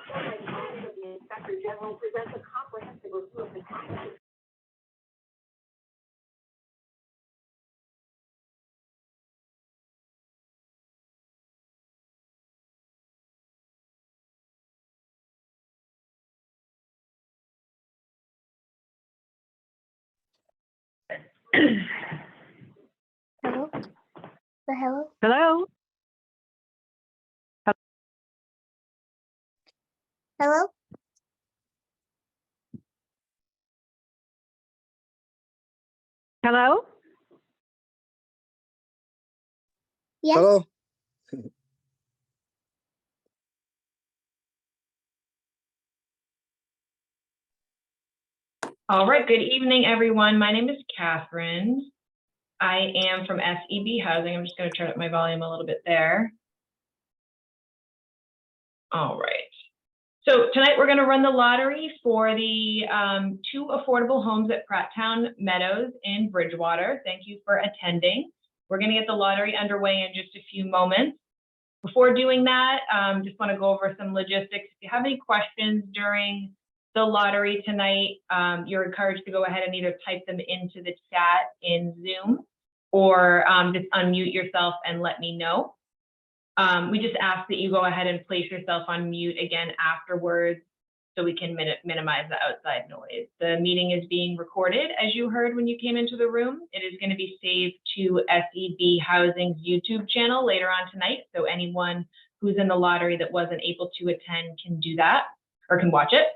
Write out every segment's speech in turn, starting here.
The Inspector General presents a comprehensive review of the tax. Hello? Hello? Hello? Hello? Hello? Yes. Hello. All right, good evening, everyone. My name is Catherine. I am from SEB Housing. I'm just going to turn up my volume a little bit there. All right. So tonight we're going to run the lottery for the 2 affordable homes at Prattown Meadows in Bridgewater. Thank you for attending. We're going to get the lottery underway in just a few moments. Before doing that, just want to go over some logistics. If you have any questions during the lottery tonight, you're encouraged to go ahead and either type them into the chat in Zoom or just unmute yourself and let me know. We just ask that you go ahead and place yourself on mute again afterwards so we can minimize the outside noise. The meeting is being recorded, as you heard when you came into the room. It is going to be saved to SEB Housing's YouTube channel later on tonight, so anyone who's in the lottery that wasn't able to attend can do that or can watch it.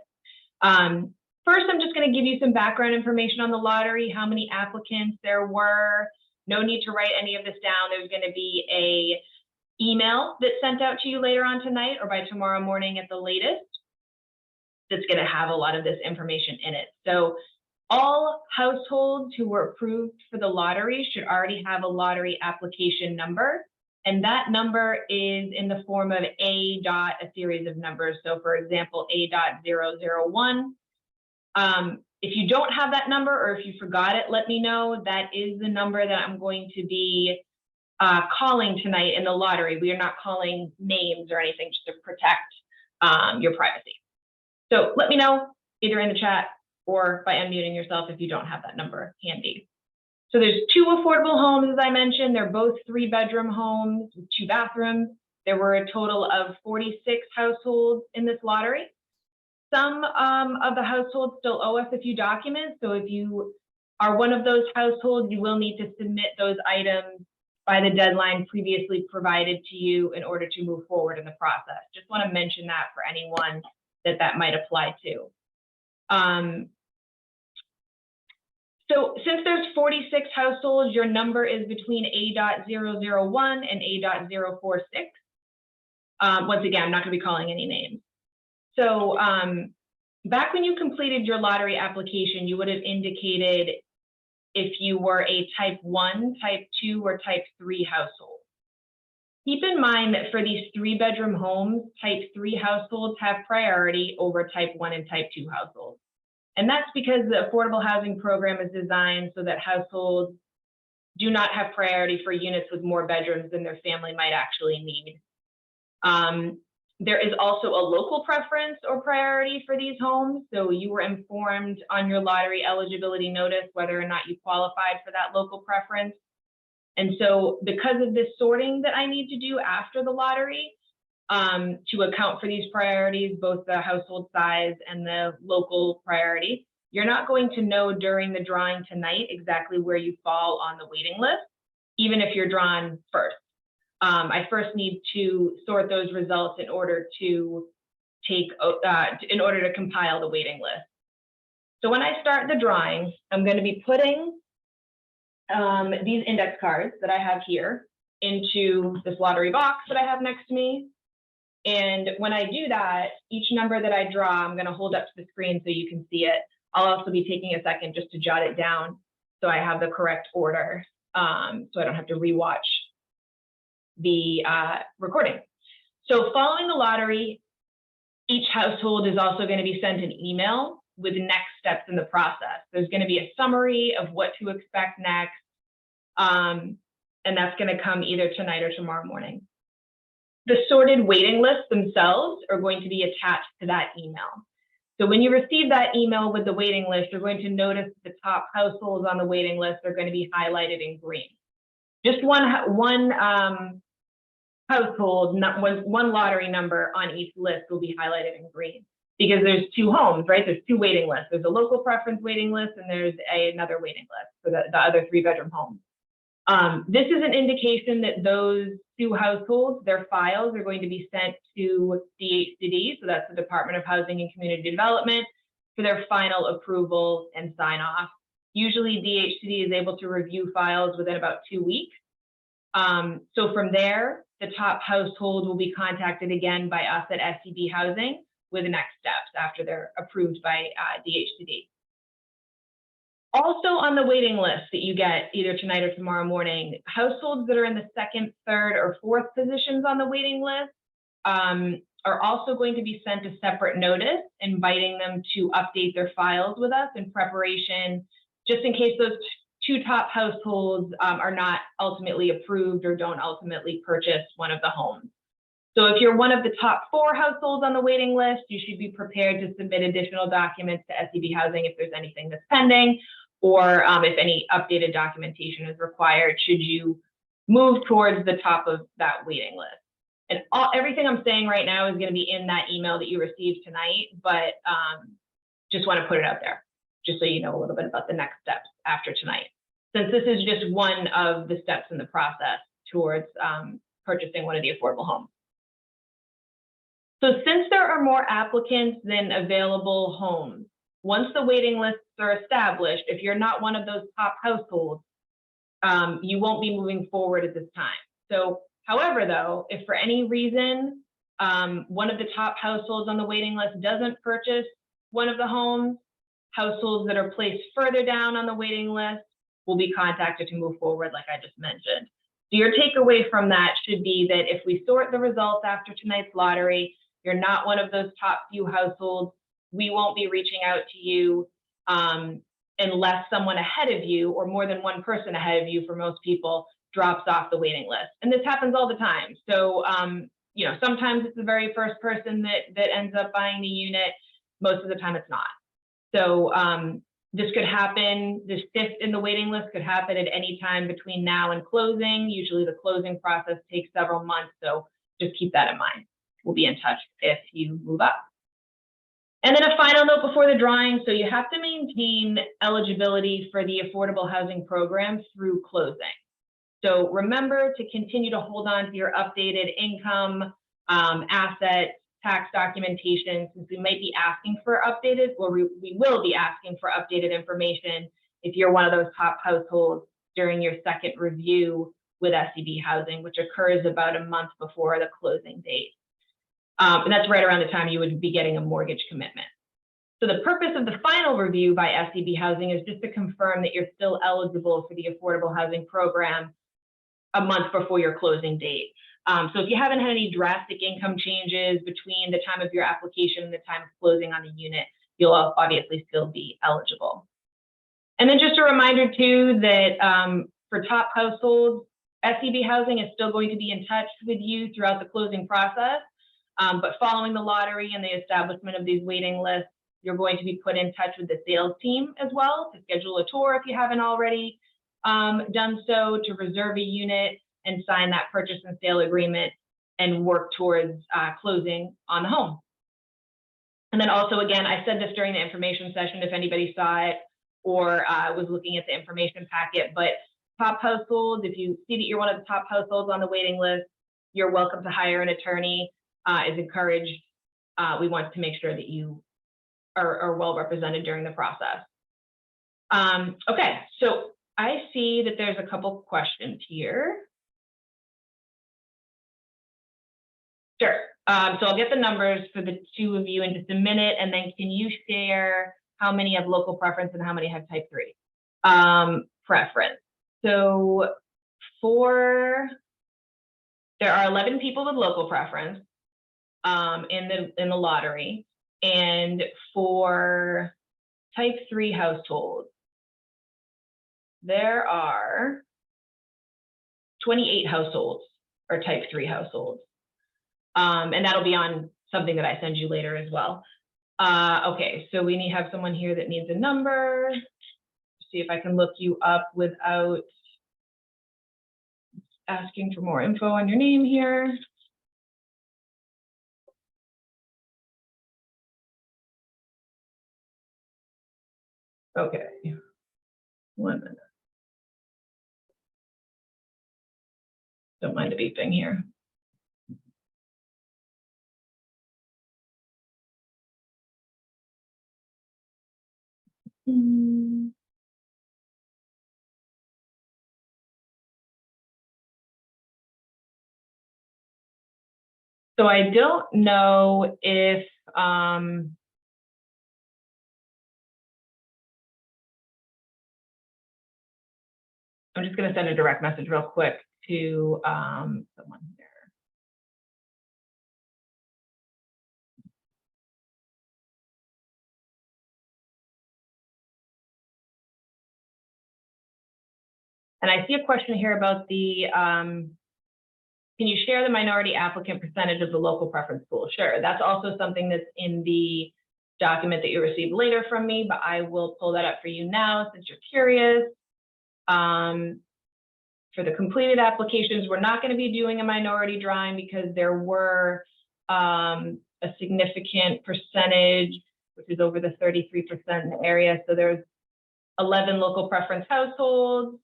First, I'm just going to give you some background information on the lottery, how many applicants there were. No need to write any of this down. There's going to be a email that's sent out to you later on tonight or by tomorrow morning at the latest that's going to have a lot of this information in it. So all households who were approved for the lottery should already have a lottery application number. And that number is in the form of a series of numbers. So for example, A.001. If you don't have that number or if you forgot it, let me know. That is the number that I'm going to be calling tonight in the lottery. We are not calling names or anything just to protect your privacy. So let me know either in the chat or by unmuting yourself if you don't have that number handy. So there's 2 affordable homes, as I mentioned. They're both 3-bedroom homes with 2 bathrooms. There were a total of 46 households in this lottery. Some of the households still owe us a few documents. So if you are one of those households, you will need to submit those items by the deadline previously provided to you in order to move forward in the process. Just want to mention that for anyone that might apply to. So since there's 46 households, your number is between A.001 and A.046. Once again, I'm not going to be calling any names. So back when you completed your lottery application, you would have indicated if you were a type 1, type 2, or type 3 household. Keep in mind that for these 3-bedroom homes, type 3 households have priority over type 1 and type 2 households. And that's because the affordable housing program is designed so that households do not have priority for units with more bedrooms than their family might actually need. There is also a local preference or priority for these homes. So you were informed on your lottery eligibility notice whether or not you qualified for that local preference. And so because of this sorting that I need to do after the lottery, to account for these priorities, both the household size and the local priority, you're not going to know during the drawing tonight exactly where you fall on the waiting list, even if you're drawn first. I first need to sort those results in order to compile the waiting list. So when I start the drawing, I'm going to be putting these index cards that I have here into this lottery box that I have next to me. And when I do that, each number that I draw, I'm going to hold up to the screen so you can see it. I'll also be taking a second just to jot it down so I have the correct order, so I don't have to rewatch the recording. So following the lottery, each household is also going to be sent an email with next steps in the process. There's going to be a summary of what to expect next, and that's going to come either tonight or tomorrow morning. The sorted waiting lists themselves are going to be attached to that email. So when you receive that email with the waiting list, you're going to notice the top households on the waiting list are going to be highlighted in green. Just one household, one lottery number on each list will be highlighted in green, because there's two homes, right? There's two waiting lists. There's a local preference waiting list, and there's another waiting list for the other 3-bedroom homes. This is an indication that those two households, their files are going to be sent to DHCD, so that's the Department of Housing and Community Development, for their final approval and sign off. Usually DHCD is able to review files within about 2 weeks. So from there, the top household will be contacted again by us at SCB Housing with the next steps after they're approved by DHCD. Also on the waiting list that you get either tonight or tomorrow morning, households that are in the 2nd, 3rd, or 4th positions on the waiting list are also going to be sent a separate notice inviting them to update their files with us in preparation, just in case those two top households are not ultimately approved or don't ultimately purchase one of the homes. So if you're one of the top 4 households on the waiting list, you should be prepared to submit additional documents to SCB Housing if there's anything that's pending, or if any updated documentation is required should you move towards the top of that waiting list. And everything I'm saying right now is going to be in that email that you received tonight, but just want to put it out there, just so you know a little bit about the next steps after tonight, since this is just one of the steps in the process towards purchasing one of the affordable homes. So since there are more applicants than available homes, once the waiting lists are established, if you're not one of those top households, you won't be moving forward at this time. So, however, though, if for any reason one of the top households on the waiting list doesn't purchase one of the homes, households that are placed further down on the waiting list will be contacted to move forward, like I just mentioned. So your takeaway from that should be that if we sort the results after tonight's lottery, you're not one of those top few households, we won't be reaching out to you unless someone ahead of you, or more than one person ahead of you for most people, drops off the waiting list. And this happens all the time. So, you know, sometimes it's the very first person that ends up buying the unit. Most of the time it's not. So this could happen, this shift in the waiting list could happen at any time between now and closing. Usually the closing process takes several months. So just keep that in mind. We'll be in touch if you move up. And then a final note before the drawing. So you have to maintain eligibility for the affordable housing program through closing. So remember to continue to hold on to your updated income, asset, tax documentation, since we might be asking for updated, or we will be asking for updated information if you're one of those top households during your second review with SCB Housing, which occurs about a month before the closing date. And that's right around the time you would be getting a mortgage commitment. So the purpose of the final review by SCB Housing is just to confirm that you're still eligible for the affordable housing program a month before your closing date. So if you haven't had any drastic income changes between the time of your application and the time of closing on the unit, you'll obviously still be eligible. And then just a reminder too that for top households, SCB Housing is still going to be in touch with you throughout the closing process. But following the lottery and the establishment of these waiting lists, you're going to be put in touch with the sales team as well to schedule a tour if you haven't already done so, to reserve a unit and sign that purchase and sale agreement and work towards closing on the home. And then also, again, I said this during the information session, if anybody saw it or was looking at the information packet, but top households, if you see that you're one of the top households on the waiting list, you're welcome to hire an attorney, is encouraged. We want to make sure that you are well represented during the process. Okay, so I see that there's a couple questions here. Sure. So I'll get the numbers for the two of you in just a minute, and then can you share how many have local preference and how many have type 3 preference? So there are 11 people with local preference in the lottery, and for type 3 households, there are 28 households are type 3 households. And that'll be on something that I send you later as well. Okay, so we have someone here that needs a number. See if I can look you up without asking for more info on your name here. Okay, 1 minute. Don't mind the beeping here. So I don't know if I'm just going to send a direct message real quick to someone here. And I see a question here about the, can you share the minority applicant percentage of the local preference pool? Sure, that's also something that's in the document that you received later from me, but I will pull that up for you now since you're curious. For the completed applications, we're not going to be doing a minority drawing because there were a significant percentage, which is over the 33% in the area. So there's 11 local preference households,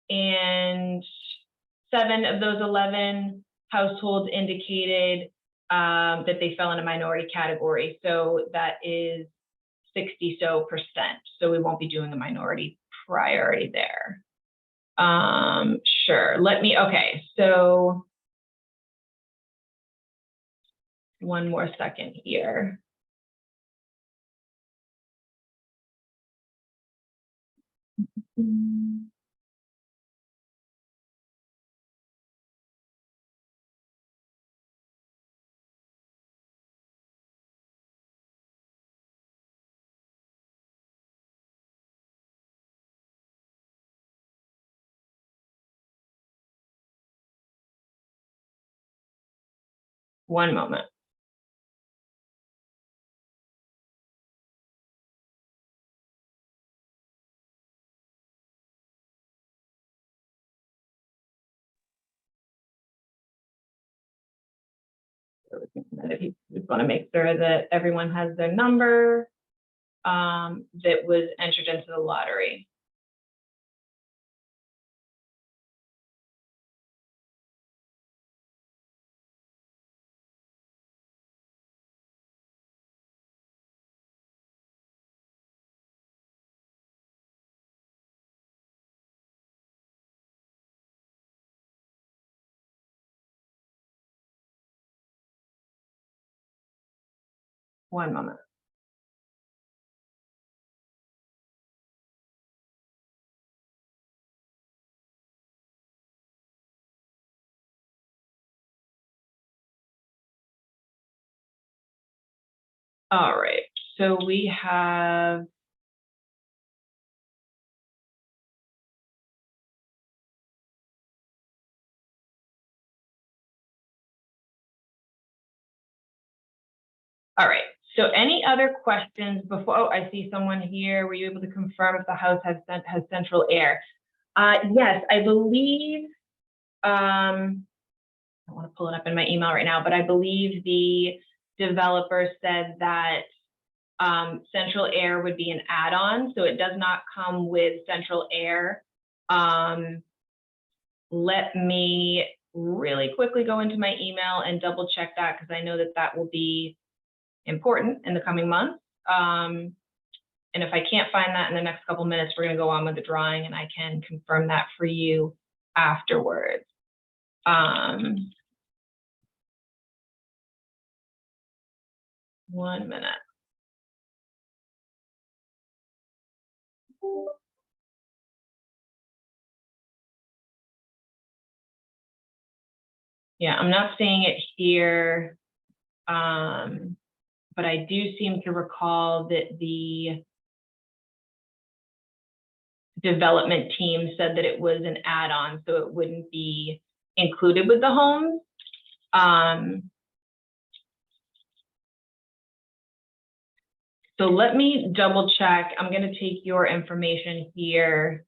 and 7 of those 11 households indicated that they fell in a minority category. So that is 60% so. So we won't be doing a minority priority there. Sure. Okay. So 1 more second here. One moment. We want to make sure that everyone has their number that was entered into the lottery. One moment. All right, so we have all right. So any other questions before? Oh, I see someone here. Were you able to confirm if the house has central air? Yes, I believe. I don't want to pull it up in my email right now, but I believe the developer said that central air would be an add-on, so it does not come with central air. Let me really quickly go into my email and double check that, because I know that that will be important in the coming months. And if I can't find that in the next couple minutes, we're going to go on with the drawing, and I can confirm that for you afterwards. 1 minute. Yeah, I'm not seeing it here, but I do seem to recall that the development team said that it was an add-on, so it wouldn't be included with the homes. So let me double check. I'm going to take your information here.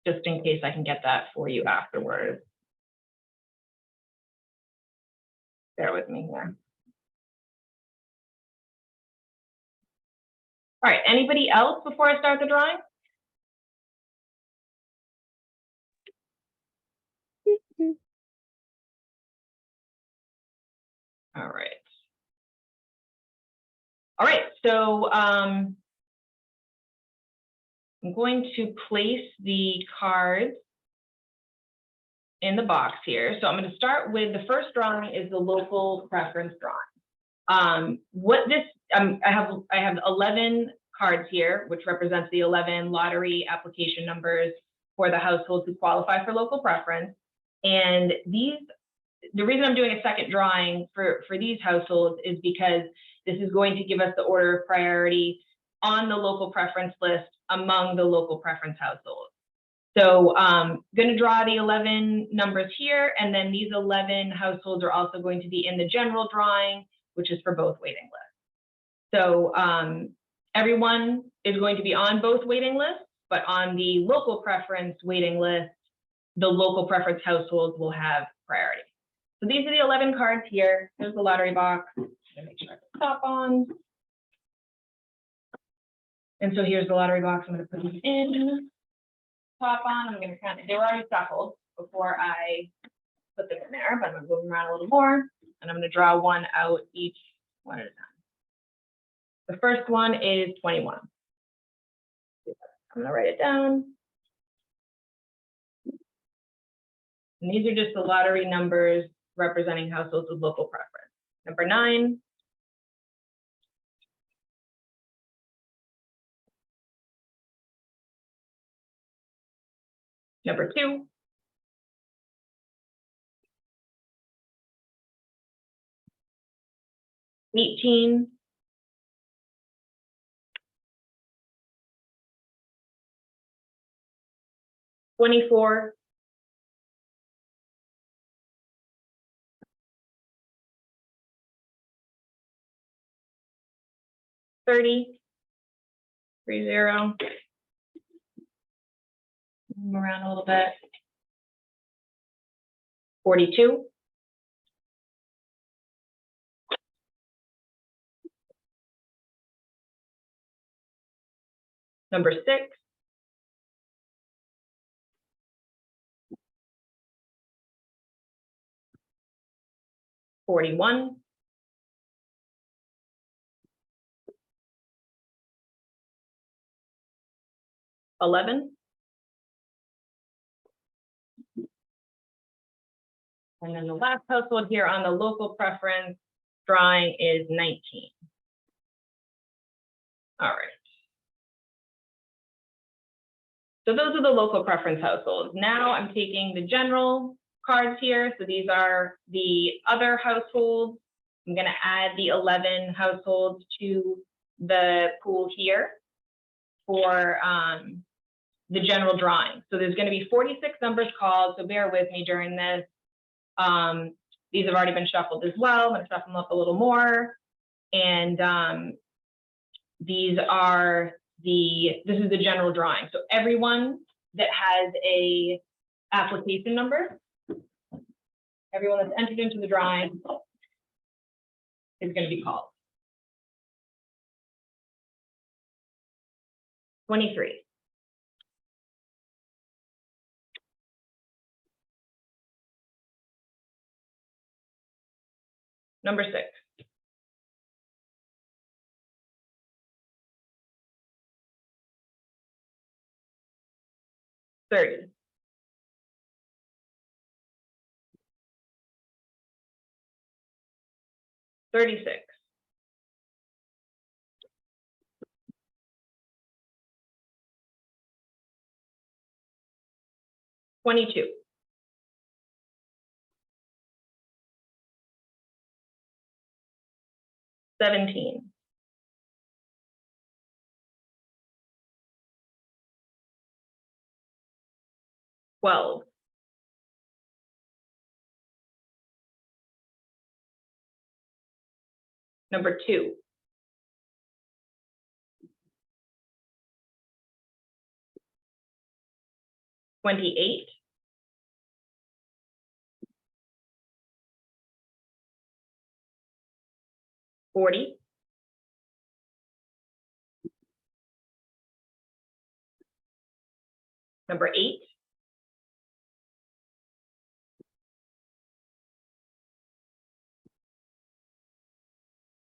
Just in case I can get that for you afterwards. Bear with me here. All right, anybody else before I start the drawing? All right. All right, so I'm going to place the cards in the box here. So I'm going to start with the first drawing is the local preference drawing. I have 11 cards here, which represents the 11 lottery application numbers for the households who qualify for local preference. And the reason I'm doing a second drawing for these households is because this is going to give us the order of priority on the local preference list among the local preference households. So I'm going to draw the 11 numbers here, and then these 11 households are also going to be in the general drawing, which is for both waiting lists. So everyone is going to be on both waiting lists, but on the local preference waiting list, the local preference households will have priority. So these are the 11 cards here. There's the lottery box. I'm going to make sure I put the top on. And so here's the lottery box. I'm going to put these in. Top on. I'm going to kind of, they were already shuffled before I put them in there, but I'm going to move them around a little more. And I'm going to draw one out each one at a time. The first one is 21. I'm going to write it down. And these are just the lottery numbers representing households with local preference. Number 9. Number 2. $18. 24. 30. 30. Move around a little bit. 42. 6. 41. 11. And then the last household here on the local preference drawing is 19. All right. So those are the local preference households. Now I'm taking the general cards here. So these are the other households. I'm going to add the 11 households to the pool here for the general drawing. So there's going to be 46 numbers called. So bear with me during this. These have already been shuffled as well. I'm going to shuffle them up a little more. And this is the general drawing. So everyone that has a application number, everyone that's entered into the drawing is going to be called. 23. 6. 30. 36. 22. 17. 12. Number 2. $28. 40. Number 8.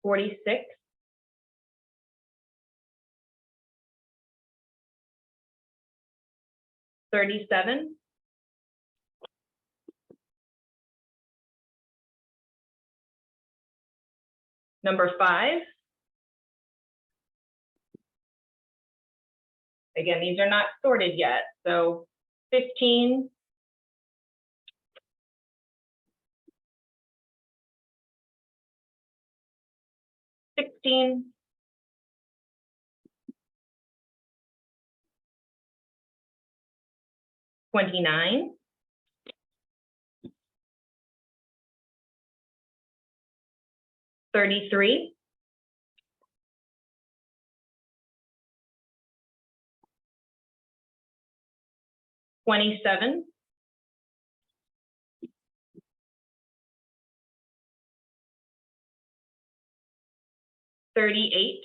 46. 37. Number 5. Again, these are not sorted yet. So 15. 16. 29. 33. 27. 38.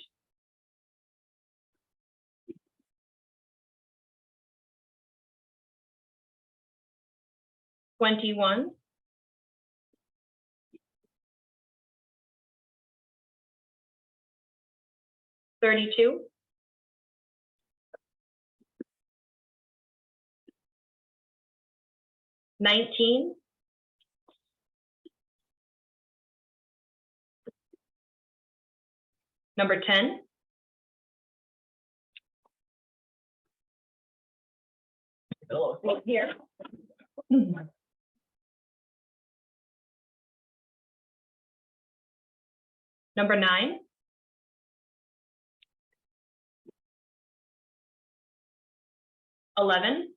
21. 32. 19. 10. A little float here. Number 9. 11.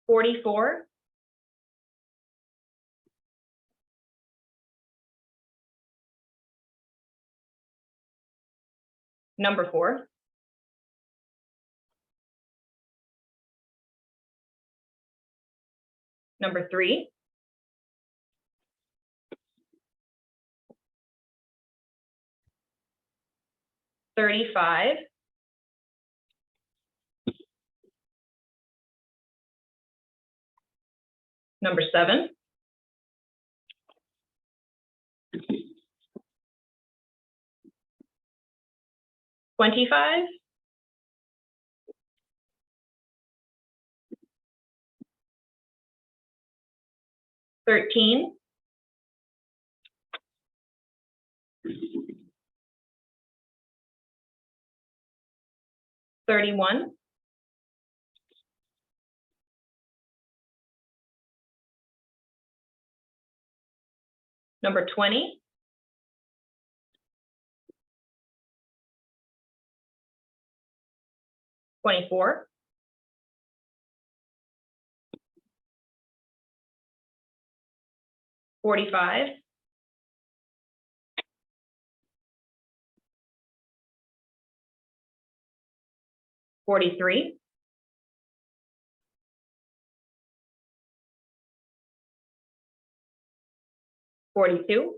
44. 4. Number 3. 35. 7. 25. 13. 31. 20. 24. 45. 43. 42.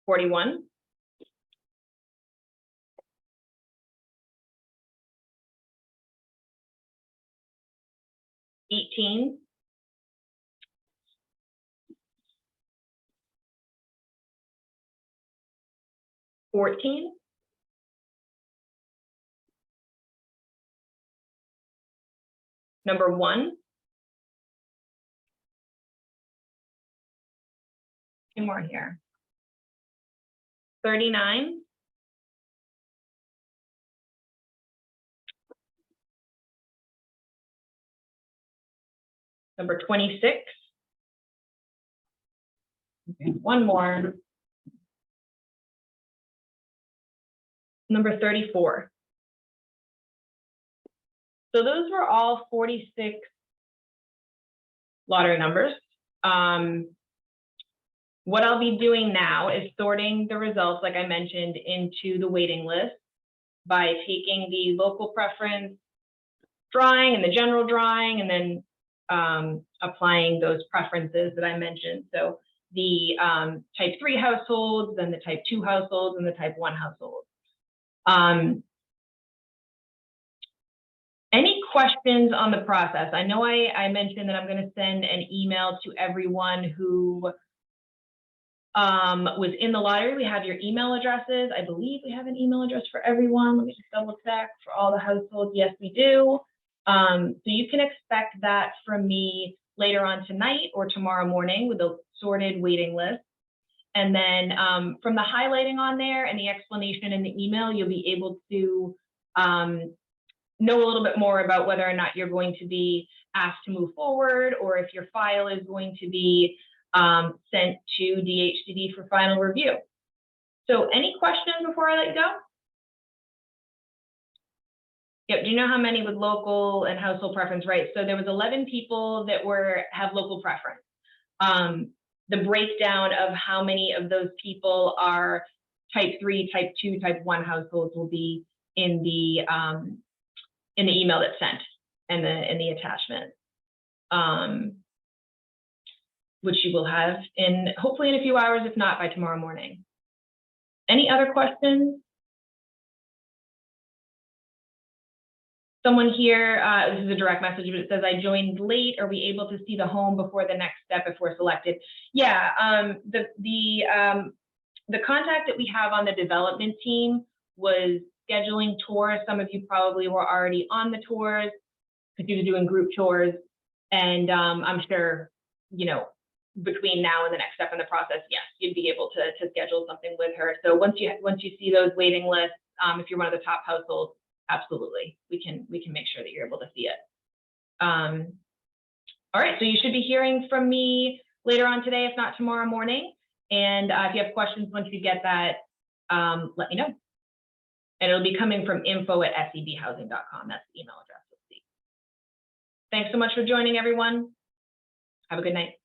41. 18. 14. 1. 2 more here. 39. 26. Okay, 1 more. 34. So those were all 46 lottery numbers. What I'll be doing now is sorting the results, like I mentioned, into the waiting list by taking the local preference drawing and the general drawing, and then applying those preferences that I mentioned. So the type 3 households, then the type 2 households, and the type 1 households. Any questions on the process? I know I mentioned that I'm going to send an email to everyone who was in the lottery. We have your email addresses. I believe we have an email address for everyone. Let me just double check for all the households. Yes, we do. So you can expect that from me later on tonight or tomorrow morning with a sorted waiting list. And then from the highlighting on there and the explanation in the email, you'll be able to know a little bit more about whether or not you're going to be asked to move forward, or if your file is going to be sent to DHCD for final review. So any questions before I let you go? Yep, do you know how many with local and household preference, right? So there was 11 people that have local preference. The breakdown of how many of those people are type 3, type 2, type 1 households will be in the email that's sent and in the attachment, which you will have hopefully in a few hours, if not by tomorrow morning. Any other questions? Someone here, this is a direct message, but it says, I joined late. Are we able to see the home before the next step if we're selected? Yeah, the contact that we have on the development team was scheduling tours. Some of you probably were already on the tours because you were doing group tours. And I'm sure, you know, between now and the next step in the process, yes, you'd be able to schedule something with her. So once you see those waiting lists, if you're one of the top households, absolutely, we can make sure that you're able to see it. All right, so you should be hearing from me later on today, if not tomorrow morning. And if you have questions once you get that, let me know. And it'll be coming from info@sebhousing.com. That's the email address you'll see. Thanks so much for joining, everyone. Have a good night.